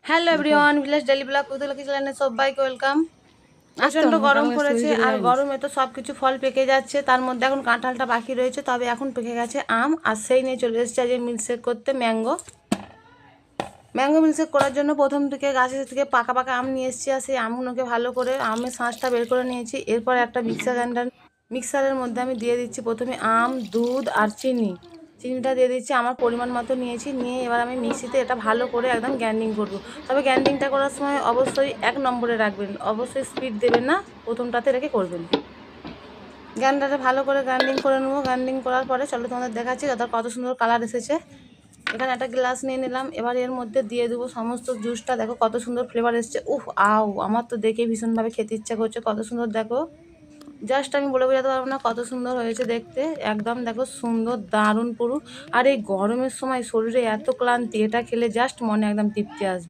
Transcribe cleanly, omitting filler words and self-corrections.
Hello everyone, village daily blog কুতুলকি চ্যানেলে সবাইকে ওয়েলকাম। প্রচণ্ড গরম পড়েছে আর গরমে তো সব কিছু ফল পেকে যাচ্ছে। তার মধ্যে এখন কাঁঠালটা বাকি রয়েছে, তবে এখন পেকে গেছে আম। আর সেই নিয়ে চলে এসেছে আজকে মিল্কশেক করতে। ম্যাঙ্গো মিল্কশেক করার জন্য প্রথম থেকে গাছের থেকে পাকা পাকা আম নিয়ে এসেছি, আর সেই আমগুলোকে ভালো করে আমের শাঁসটা বের করে নিয়েছি। এরপর একটা মিক্সারের মধ্যে আমি দিয়ে দিচ্ছি প্রথমে আম, দুধ আর চিনিটা দিয়ে দিচ্ছি। আমার পরিমাণ মতো নিয়েছি, নিয়ে এবার আমি মিক্সিতে এটা ভালো করে একদম গ্রাইন্ডিং করব। তবে গ্রাইন্ডিংটা করার সময় অবশ্যই 1 নম্বরে রাখবেন, অবশ্যই স্পিড দেবেন না, প্রথমটাতে রেখে করবেন। গ্রাইন্ডারে ভালো করে গ্রাইন্ডিং করে নেবো। গ্রাইন্ডিং করার পরে চলো তোমাদের দেখাচ্ছি তাদের কত সুন্দর কালার এসেছে। এখানে একটা গ্লাস নিয়ে নিলাম, এবার এর মধ্যে দিয়ে দেবো সমস্ত জুসটা। দেখো কত সুন্দর ফ্লেভার এসছে। আমার তো দেখে ভীষণভাবে খেতে ইচ্ছা করছে। কত সুন্দর দেখো, জাস্ট আমি বলে বোঝাতে পারবো না কত সুন্দর হয়েছে দেখতে। একদম দেখো সুন্দর, দারুণ পুরো। আর এই গরমের সময় শরীরে এত ক্লান্তি, এটা খেলে জাস্ট মনে একদম তৃপ্তি আসবে।